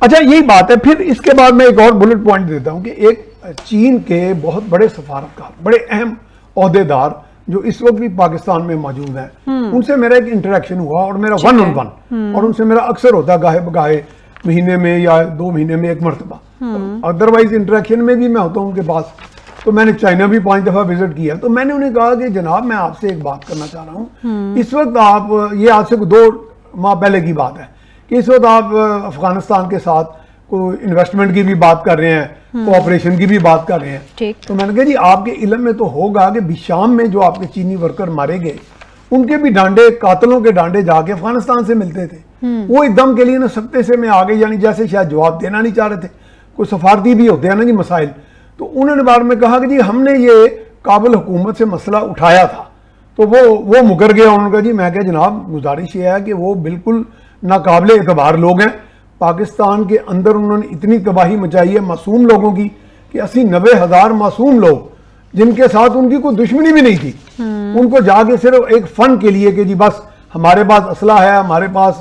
اچھا یہی بات ہے. پھر اس کے بعد میں ایک اور بلٹ پوائنٹ دیتا ہوں کہ ایک چین کے بہت بڑے سفارتکار, بڑے اہم عہدیدار جو اس وقت بھی پاکستان میں موجود ہیں, ان سے میرا ایک انٹریکشن ہوا, اور میرا 1-on-1, اور ان سے میرا اکثر ہوتا ہے گاہے بگاہے مہینے میں یا 2 مہینے میں ایک مرتبہ. ادروائز انٹریکشن میں بھی میں ہوتا ہوں ان کے پاس. تو میں نے چائنا بھی 5 دفعہ وزٹ کیا. تو میں نے انہیں کہا کہ جناب میں آپ سے ایک بات کرنا چاہ رہا ہوں. اس وقت آپ, یہ آج سے 2 ماہ پہلے کی بات ہے, کہ اس وقت آپ افغانستان کے ساتھ کوئی انویسٹمنٹ کی بھی بات کر رہے ہیں, کوآپریشن کی بھی بات کر رہے ہیں. تو میں نے کہا جی آپ کے علم میں تو ہوگا کہ شام میں جو آپ کے چینی ورکر مارے گئے, ان کے بھی ڈانڈے, قاتلوں کے ڈانڈے جا کے افغانستان سے ملتے تھے. وہ ایک دم کے لیے نا سکتے سے میں آگے, یعنی جیسے شاید جواب دینا نہیں چاہ رہے تھے. کوئی سفارتی بھی ہوتے ہیں نا جی مسائل. تو انہوں نے بعد میں کہا کہ جی ہم نے یہ کابل حکومت سے مسئلہ اٹھایا تھا, تو وہ مکر گیا. انہوں نے کہا جی میں کہا جناب گزارش یہ ہے کہ وہ بالکل ناقابل اعتبار لوگ ہیں. پاکستان کے اندر انہوں نے اتنی تباہی مچائی ہے معصوم لوگوں کی کہ 80-90 ہزار معصوم لوگ جن کے ساتھ ان کی کوئی دشمنی بھی نہیں تھی, ان کو جا کے صرف ایک فن کے لیے کہ جی بس ہمارے پاس اسلحہ ہے, ہمارے پاس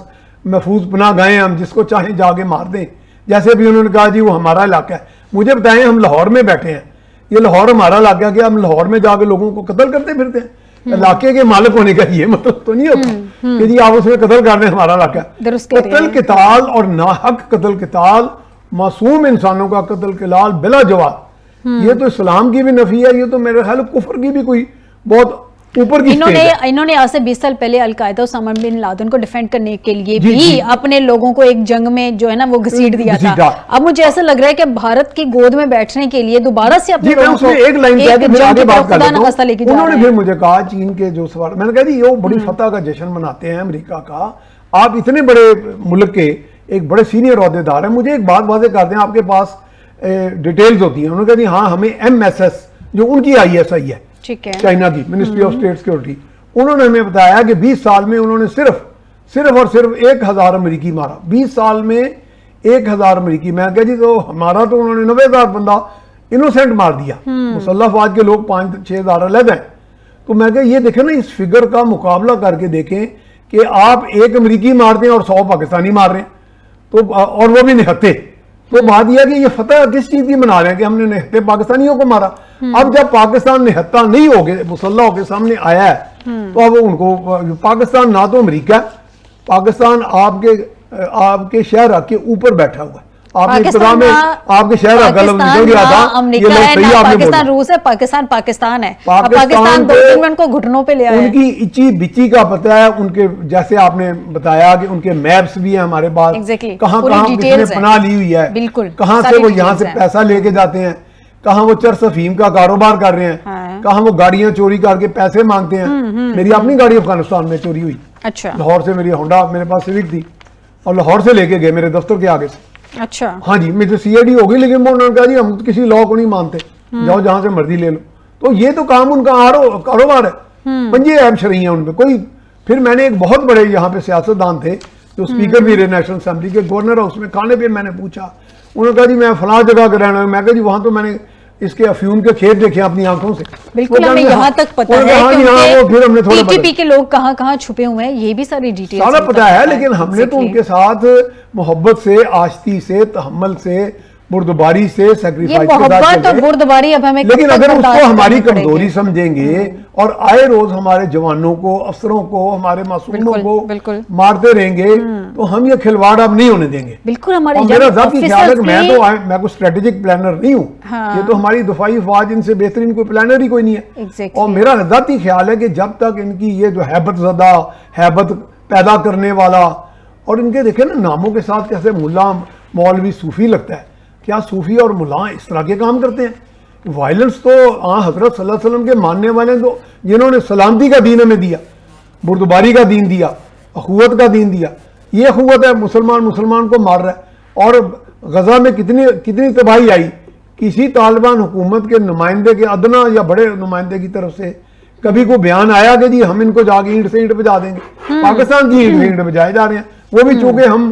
محفوظ پناہ گاہیں ہیں, ہم جس کو چاہیں جا کے مار دیں. جیسے بھی انہوں نے کہا جی وہ ہمارا علاقہ ہے. مجھے بتائیں ہم لاہور میں بیٹھے ہیں, یہ لاہور ہمارا علاقہ, کہ ہم لاہور میں جا کے لوگوں کو قتل کرتے پھرتے ہیں. علاقے کے مالک ہونے کا یہ مطلب تو نہیں ہوتا کہ جی آپ اس میں قتل کر رہے ہیں, ہمارا علاقہ ہے. قتل قتال اور ناحق قتل قتال, معصوم انسانوں کا قتل قتال بلا جواب, یہ تو اسلام کی بھی نفی ہے. یہ تو میرے خیال کفر کی بھی کوئی بہت اوپر کی سٹیج ہے. انہوں نے آج سے 20 سال پہلے القاعدہ اسامہ بن لادن کو ڈیفینڈ کرنے کے لیے بھی اپنے لوگوں کو ایک جنگ میں جو ہے نا وہ گھسیٹ دیا تھا. اب مجھے ایسا لگ رہا ہے کہ بھارت کی گود میں بیٹھنے کے لیے دوبارہ سے اپنے لوگوں کو ایک لائن کہہ کے پھر آگے بات کر لیتا ہوں. لے کے جا انہوں رہے نے ہیں. پھر مجھے کہا چین کے جو سوال, میں نے کہا جی یہ بڑی فتح کا جشن مناتے ہیں امریکہ کا, آپ اتنے بڑے ملک کے ایک بڑے سینئر عہدیدار ہیں, مجھے ایک بات واضح کر دیں, آپ کے پاس ڈیٹیلز ہوتی ہیں. انہوں نے کہا جی ہاں ہمیں MSS جو ان کی ISI ہے چائنا کی, منسٹری آف اسٹیٹ سیکورٹی, انہوں نے ہمیں بتایا کہ 20 سال میں انہوں نے صرف اور صرف 1000 امریکی مارا. 20 سال میں 1000 امریکی. میں کہا جی تو ہمارا تو انہوں نے 90,000 بندہ انوسینٹ مار دیا. مسلح افواج کے لوگ 5-6 ہزار علیحدہ ہیں. تو میں کہا یہ دیکھیں نا, اس فگر کا مقابلہ کر کے دیکھیں کہ آپ 1 امریکی مارتے ہیں اور 100 پاکستانی مار رہے ہیں, تو اور وہ بھی نہتے. تو بات یہ ہے کہ یہ فتح کس چیز کی منا رہے ہیں کہ ہم نے نہتے پاکستانیوں کو مارا. اب جب پاکستان نہتا نہیں ہو گئے, مسلح ہو کے سامنے آیا ہے, تو اب ان کو پاکستان نہ تو امریکہ ہے, پاکستان آپ کے شہر کے اوپر بیٹھا ہوا ہے. آپ نے ابتدا میں آپ کے شہر کا لفظ نکل گیا تھا, یہ لفظ صحیح آپ نے بولا. پاکستان روس ہے, پاکستان ہے. پاکستان 2-3 منٹ کو گھٹنوں پہ لے آیا ہے. ان کی اچی بچی کا پتہ ہے, ان کے جیسے آپ نے بتایا کہ ان کے میپس بھی ہیں ہمارے پاس, کہاں کس نے پناہ لی ہوئی ہے, کہاں سے وہ یہاں سے پیسہ لے کے جاتے ہیں, کہاں وہ چرس افیم کا کاروبار کر رہے ہیں, کہاں وہ گاڑیاں چوری کر کے پیسے مانگتے ہیں. میری اپنی گاڑی افغانستان میں چوری ہوئی. لاہور سے میری ہونڈا میرے پاس سیوک تھی, اور لاہور سے لے کے گئے میرے دفتر کے آگے سے. اچھا ہاں جی, مجھے CID ہو گئی, لیکن انہوں نے کہا جی ہم کسی لا کو نہیں مانتے, جاؤ جہاں سے مرضی لے لو. تو یہ تو کام ان کا کاروبار ہے, پنجے عیب شرعی ہیں ان پہ کوئی. پھر میں نے ایک بہت بڑے یہاں پہ سیاستدان تھے جو اسپیکر بھی رہے نیشنل اسمبلی کے, گورنر ہاؤس میں کھانے پہ میں نے پوچھا, انہوں نے کہا جی میں فلاں جگہ کا رہنا ہوں. میں کہا جی وہاں تو میں نے اس کے افیون کے کھیت دیکھے اپنی آنکھوں سے. بالکل ہمیں یہاں تک پتہ ہے کہ PTP کے لوگ کہاں کہاں چھپے ہوئے ہیں, یہ بھی ساری ڈیٹیل سارا پتہ ہے. لیکن ہم نے تو ان کے ساتھ محبت سے, آشتی سے, تحمل سے, بردباری سے, سیکریفائس کے ساتھ چلے. لیکن اگر اس کو ہماری کمزوری سمجھیں گے اور آئے روز ہمارے جوانوں کو, افسروں کو, ہمارے معصوموں کو مارتے رہیں گے, تو ہم یہ کھلواڑ اب نہیں ہونے دیں گے. بالکل. میرا ذاتی خیال ہے کہ میں کوئی اسٹریٹجک پلانر نہیں ہوں, یہ تو ہماری دفاعی افواج ان سے بہترین کوئی پلانر ہی کوئی نہیں ہے. اور میرا ذاتی خیال ہے کہ جب تک ان کی یہ جو ہیبت زدہ, ہیبت پیدا کرنے والا, اور ان کے دیکھیں نا ناموں کے ساتھ کیسے ملا, مولوی, صوفی لگتا ہے, کیا صوفی اور ملا اس طرح کے کام کرتے ہیں؟ وائلنس تو حضرت صلی اللہ علیہ وسلم کے ماننے والے تو جنہوں نے سلامتی کا دین ہمیں دیا, بردباری کا دین دیا, اخوت کا دین دیا. یہ اخوت ہے, مسلمان کو مار رہا ہے. اور غزہ میں کتنی تباہی آئی, کسی طالبان حکومت کے نمائندے کے ادنا یا بڑے نمائندے کی طرف سے کبھی کوئی بیان آیا کہ جی ہم ان کو جا کے اینٹ سے اینٹ بجا دیں گے؟ پاکستان کی اینٹ سے اینٹ بجائے جا رہے ہیں. وہ بھی چونکہ ہم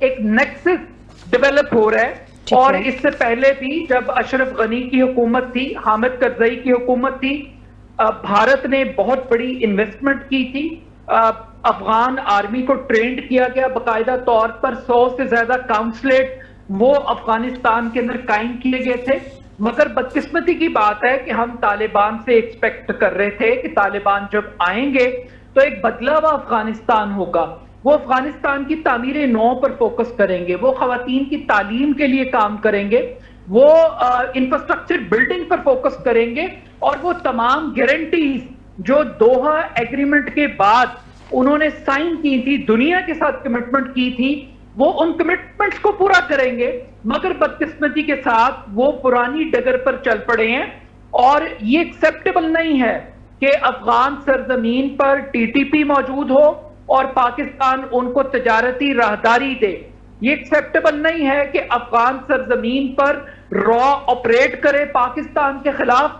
ایک نیکسس ڈیولپ ہو رہا ہے، اور اس سے پہلے بھی جب اشرف غنی کی حکومت تھی، حامد کرزئی کی حکومت تھی، بھارت نے بہت بڑی انویسٹمنٹ کی تھی، افغان آرمی کو ٹرینڈ کیا گیا باقاعدہ طور پر، 100 سے زیادہ کاؤنسلیٹ وہ افغانستان کے اندر قائم کیے گئے تھے. مگر بدقسمتی کی بات ہے کہ ہم طالبان سے ایکسپیکٹ کر رہے تھے کہ طالبان جب آئیں گے تو ایک بدلا ہوا افغانستان ہوگا، وہ افغانستان کی تعمیر نو پر فوکس کریں گے، وہ خواتین کی تعلیم کے لیے کام کریں گے، وہ انفراسٹرکچر بلڈنگ پر فوکس کریں گے، اور وہ تمام گارنٹیز جو دوحہ ایگریمنٹ کے بعد انہوں نے سائن کی تھی، دنیا کے ساتھ کمٹمنٹ کی تھی، وہ ان کمٹمنٹس کو پورا کریں گے. مگر بدقسمتی کے ساتھ وہ پرانی ڈگر پر چل پڑے ہیں، اور یہ ایکسیپٹیبل نہیں ہے کہ افغان سرزمین پر ٹی ٹی پی موجود ہو اور پاکستان ان کو تجارتی راہداری دے. یہ ایکسیپٹیبل نہیں ہے کہ افغان سرزمین پر را آپریٹ کرے پاکستان کے خلاف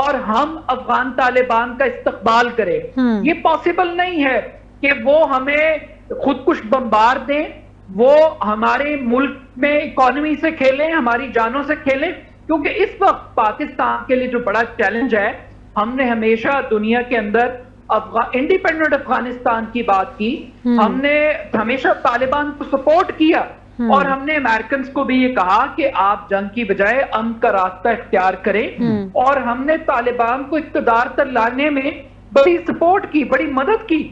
اور ہم افغان طالبان کا استقبال کریں. یہ پاسبل نہیں ہے کہ وہ ہمیں خودکش بمبار دیں، وہ ہمارے ملک میں اکانومی سے کھیلیں، ہماری جانوں سے کھیلیں. کیونکہ اس وقت پاکستان کے لیے جو بڑا چیلنج ہے، ہم نے ہمیشہ دنیا کے اندر انڈیپینڈنٹ افغانستان کی بات کی، ہم نے ہمیشہ طالبان کو سپورٹ کیا، اور ہم نے امریکنز کو بھی یہ کہا کہ آپ جنگ کی بجائے امن کا راستہ اختیار کریں، اور ہم نے طالبان کو اقتدار تک لانے میں بڑی سپورٹ کی، بڑی مدد کی.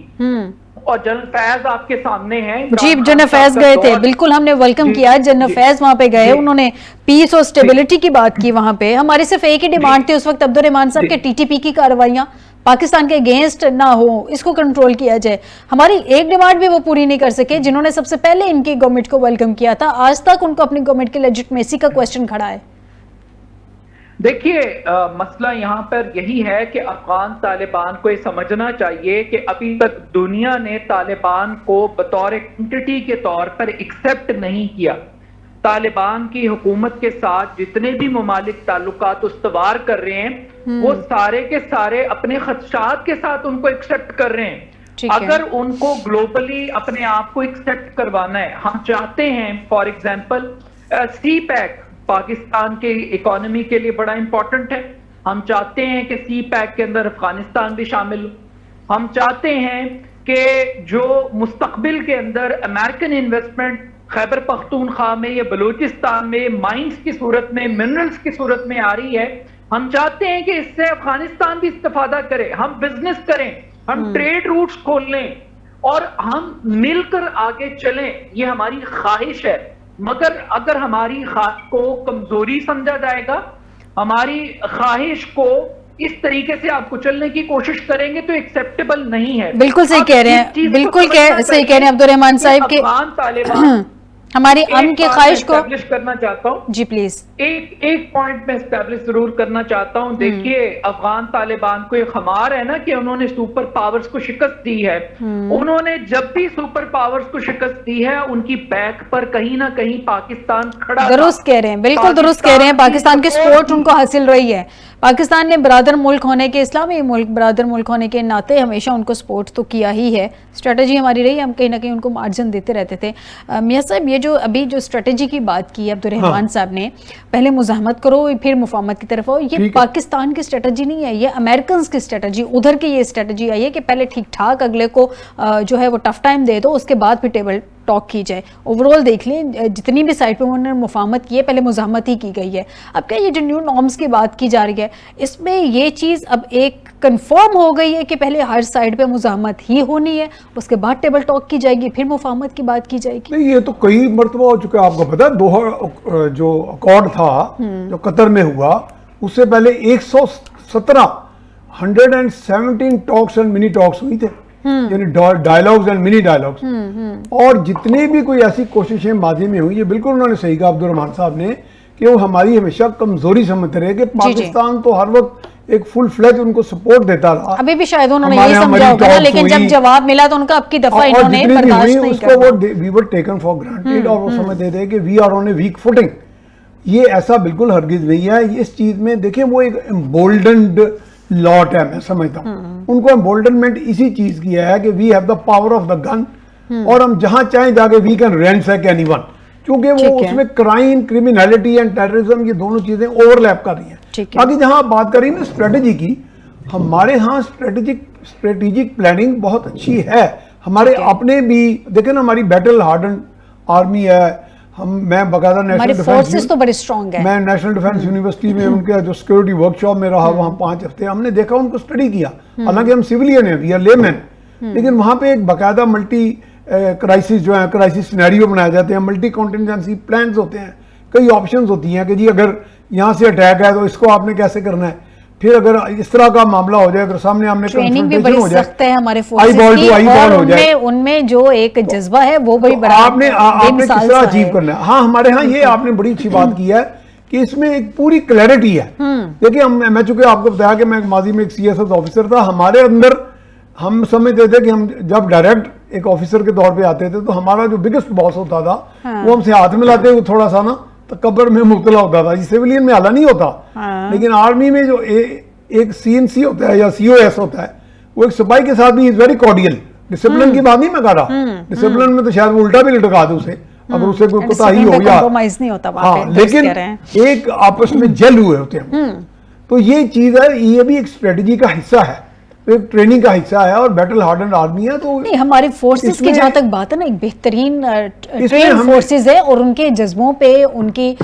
اور جنرل فیض آپ کے سامنے ہیں. جی جنرل فیض گئے تھے، بالکل ہم نے ویلکم کیا. جنرل فیض وہاں پہ گئے، انہوں نے پیس اور سٹیبلٹی کی بات کی وہاں پہ. ہماری صرف ایک ہی ڈیمانڈ تھی اس وقت عبدالرحمان صاحب کہ ٹی ٹی پی کی کارروائیاں پاکستان کے اگینسٹ نہ ہو، اس کو کنٹرول کیا جائے. ہماری ایک ڈیمانڈ بھی وہ پوری نہیں کر سکے جنہوں نے سب سے پہلے ان کی گورنمنٹ کو ویلکم کیا تھا. آج تک ان کو اپنی گورنمنٹ کی لیجٹمیسی کا کوسچن کھڑا ہے. دیکھیے مسئلہ یہاں پر یہی ہے کہ افغان طالبان کو یہ سمجھنا چاہیے کہ ابھی تک دنیا نے طالبان کو بطور انٹیٹی کے طور پر ایکسپٹ نہیں کیا. طالبان کی حکومت کے ساتھ جتنے بھی ممالک تعلقات استوار کر رہے ہیں، وہ سارے کے سارے اپنے خدشات کے ساتھ ان کو ایکسپٹ کر رہے ہیں. اگر ان کو گلوبلی اپنے آپ کو ایکسپٹ کروانا ہے، ہم چاہتے ہیں for example CPEC Pakistan کے اکانومی کے لیے بڑا امپورٹنٹ ہے، ہم چاہتے ہیں کہ سی پیک کے اندر افغانستان بھی شامل ہو. ہم چاہتے ہیں کہ جو مستقبل کے اندر امریکن انویسٹمنٹ خیبر پختونخوا میں یا بلوچستان میں مائنز کی صورت میں، منرلز کی صورت میں آ رہی ہے، ہم چاہتے ہیں کہ اس سے افغانستان بھی استفادہ کرے، ہم بزنس کریں، ہم ٹریڈ روٹس کھول لیں اور ہم مل کر آگے چلیں. یہ ہماری خواہش ہے. مگر اگر ہماری خواہش کو کمزوری سمجھا جائے گا، ہماری خواہش کو اس طریقے سے آپ کچلنے کی کوشش کریں گے تو ایکسیپٹیبل نہیں ہے. بالکل صحیح کہہ رہے ہیں، بالکل صحیح کہہ رہے ہیں عبدالرحمان صاحب کہ افغان طالبان ہماری امن کی خواہش کو اسٹیبلش کرنا چاہتا ہوں. جی پلیز ایک پوائنٹ میں اسٹیبلش ضرور کرنا چاہتا ہوں. دیکھیے افغان طالبان کو ایک خمار ہے نا کہ انہوں نے سپر پاورز کو شکست دی ہے. انہوں نے جب بھی سپر پاورز کو شکست دی ہے ان کی بیک پر کہیں نہ کہیں پاکستان کھڑا. درست کہہ رہے ہیں، بالکل درست کہہ رہے ہیں. پاکستان کی سپورٹ ان کو حاصل رہی ہے. پاکستان نے برادر ملک ہونے کے، اسلامی ملک برادر ملک ہونے کے ناطے ہمیشہ ان کو سپورٹ تو کیا ہی ہے. اسٹریٹجی ہماری رہی ہے، ہم کہیں نہ کہیں ان کو مارجن دیتے رہتے تھے. میاں صاحب یہ جو ابھی جو اسٹریٹجی کی بات کی عبدالرحمان صاحب نے، پہلے مزاحمت کرو پھر مفاہمت کی طرف آؤ، یہ پاکستان کی اسٹریٹجی نہیں ہے، یہ امریکنز کی اسٹریٹجی، ادھر کی یہ اسٹریٹجی آئی ہے کہ پہلے ٹھیک ٹھاک اگلے کو جو ہے وہ ٹف ٹائم دے دو، اس کے بعد پھر ٹیبل ٹاک کی جائے. اوورال دیکھ لیں جتنی بھی سائٹ پہ انہوں نے مفاہمت کی ہے پہلے مزاحمت ہی کی گئی ہے. اب کیا یہ جو نیو نارمز کی بات کی جا رہی ہے اس میں یہ چیز اب ایک کنفرم ہو گئی ہے کہ پہلے ہر سائٹ پہ مزاحمت ہی ہونی ہے، اس کے بعد ٹیبل ٹاک کی جائے گی، پھر مفاہمت کی بات کی جائے گی؟ نہیں، یہ تو کئی مرتبہ ہو چکا ہے. آپ کو پتا ہے دوحہ جو اکارڈ تھا جو قطر میں ہوا، اس سے پہلے 117 ٹاکس اینڈ منی ٹاکس ہوئی تھے، یعنی ڈائلاگز اینڈ منی ڈائلاگز. اور جتنی بھی کوئی ایسی کوششیں ماضی میں ہوئی، یہ بالکل انہوں نے صحیح کہا عبدالرحمان صاحب نے کہ وہ ہماری ہمیشہ کمزوری سمجھتے رہے کہ پاکستان تو ہر وقت ایک فل فلیج ان کو سپورٹ دیتا رہا. ابھی بھی شاید انہوں نے یہ سمجھا ہوگا نا، لیکن جب جواب ملا تو ان کا اب کی دفعہ انہوں نے برداشت نہیں کرنا. We were taken for granted, اور وہ سمجھتے تھے کہ we are on a weak footing. یہ ایسا بالکل ہرگز نہیں ہے. اس چیز میں دیکھیں وہ ایک امبولڈنڈ لاٹ ہے، میں سمجھتا ہوں ان کو امبولڈنمنٹ اسی چیز کی ہے کہ we have the power of the gun اور ہم جہاں چاہیں جا کے we can ransack any one, کیونکہ وہ اس میں کرائم، کرمینلٹی اینڈ ٹیررزم یہ دونوں چیزیں اوور لیپ کر رہی ہیں. باقی جہاں آپ بات کر رہی ہیں نا اسٹریٹجی کی، ہمارے ہاں اسٹریٹجک پلاننگ بہت اچھی ہے. ہمارے اپنے بھی دیکھیں نا، ہماری بیٹل ہارڈنڈ آرمی ہے. میں باقاعدہ نیشنل ڈیفینس تو بڑے اسٹرانگ ہیں. میں نیشنل ڈیفینس یونیورسٹی میں ان کے جو سیکورٹی ورک شاپ میں رہا وہاں 5 ہفتے، ہم نے دیکھا، ان کو اسٹڈی کیا. حالانکہ ہم سیولین ہیں، وی آر لے مین، لیکن وہاں پہ ایک باقاعدہ ملٹی کرائسس جو ہے کرائسس سینیریو بنائے جاتے ہیں، ملٹی کانٹینجنسی پلانز ہوتے ہیں، کئی آپشنز ہوتی ہیں کہ جی اگر یہاں سے اٹیک ہے تو اس کو آپ نے کیسے کرنا ہے. پھر اگر اس طرح کا معاملہ ہو جائے، اگر سامنے ہم نے ٹریننگ بھی بڑی سخت ہے ہمارے فورسز کی، اور ان میں جو ایک جذبہ ہے وہ بڑی بڑا آپ نے کس طرح اچیو کرنا ہے. ہاں ہمارے ہاں یہ آپ نے بڑی اچھی بات کی ہے کہ اس میں ایک پوری کلیئرٹی ہے. دیکھیں میں چونکہ آپ کو بتایا کہ میں ماضی میں ایک سی ایس ایس آفیسر تھا، ہمارے اندر ہم سمجھتے تھے کہ ہم جب ڈائریکٹ ایک آفیسر کے طور پہ آتے تھے تو ہمارا جو بگیسٹ باس ہوتا تھا وہ ہم سے ہاتھ ملاتے ہوئے تھوڑا سا نا تکبر میں مبتلا ہوتا تھا. سیولین میں حالہ نہیں ہوتا، لیکن آرمی میں جو ایک سی این سی ہوتا ہے یا سی او ایس ہوتا ہے، وہ ایک سپاہی کے ساتھ بھی از ویری کارڈیل. ڈسپلن کی بات نہیں میں کہہ رہا، ڈسپلن میں تو شاید وہ الٹا بھی لٹکا دے اسے اگر اسے کوئی کوتاہی ہو یا ہاں، لیکن ایک آپس میں جل ہوئے ہوتے ہیں. تو یہ چیز ہے، یہ بھی ایک اسٹریٹجی کا حصہ ہے، ایک ٹریننگ کا حصہ ہے، اور بیٹل ہارڈنڈ آرمی ہے. تو نہیں، ہماری فورسز کی جہاں تک بات ہے نا، ایک بہترین ٹرین فورسز ہے، اور ان کے جذبوں پہ، ان کی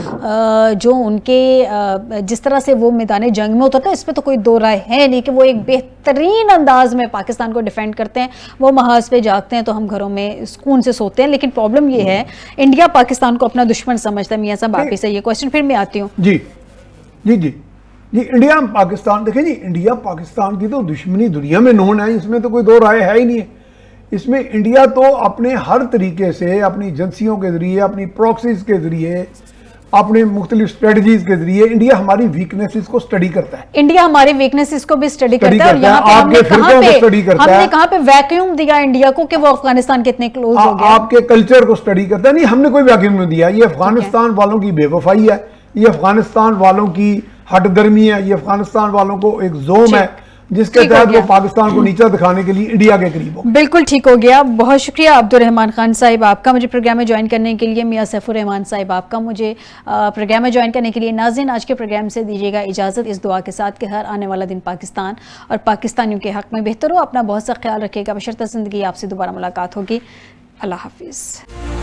جو ان کے جس طرح سے وہ میدان جنگ میں اترتے ہیں، اس پہ تو کوئی دو رائے ہے نہیں کہ وہ ایک بہترین انداز میں پاکستان کو ڈیفینڈ کرتے ہیں. وہ محاذ پہ جاگتے ہیں تو ہم گھروں میں سکون سے سوتے ہیں. لیکن پرابلم یہ ہے، انڈیا پاکستان کو اپنا دشمن سمجھتا ہے. میاں صاحب آپ ہی سے یہ کوشچن پھر میں آتی ہوں. جی انڈیا پاکستان، دیکھیں جی انڈیا پاکستان کی تو دشمنی دنیا میں نون ہے، اس میں تو کوئی دو رائے ہے ہی نہیں ہے. اس میں انڈیا تو اپنے ہر طریقے سے، اپنی ایجنسیوں کے ذریعے، اپنی پروکسیز کے ذریعے، اپنے مختلف اسٹریٹجیز کے ذریعے انڈیا ہماری ویکنیسز کو اسٹڈی کرتا ہے. انڈیا ہماری ویکنیسز کو بھی اسٹڈی کرتا ہے، اور یہاں پہ ہم نے کہاں پہ ویکیوم دیا انڈیا کو کہ وہ افغانستان کے اتنے کلوز ہو گیا. آپ کے کلچر کو اسٹڈی کرتا ہے. نہیں، ہم نے کوئی ویکیوم نہیں دیا. یہ افغانستان والوں کی بے وفائی ہے، یہ افغانستان والوں کی ہٹ درمی ہے، یہ افغانستان والوں کو ایک زوم ہے جس کے تحت وہ پاکستان کو نیچا دکھانے کے لیے انڈیا کے قریب ہو. بالکل ٹھیک ہو گیا. بہت شکریہ عبدالرحمان خان صاحب آپ کا مجھے پروگرام میں جوائن کرنے کے لیے. میاں سیف الرحمان صاحب آپ کا مجھے پروگرام میں جوائن کرنے کے لیے. ناظرین، آج کے پروگرام سے دیجیے گا اجازت، اس دعا کے ساتھ کہ ہر آنے والا دن پاکستان اور پاکستانیوں کے حق میں بہتر ہو. اپنا بہت سا خیال رکھیے گا. بشرطِ زندگی آپ سے دوبارہ ملاقات ہوگی. اللہ حافظ.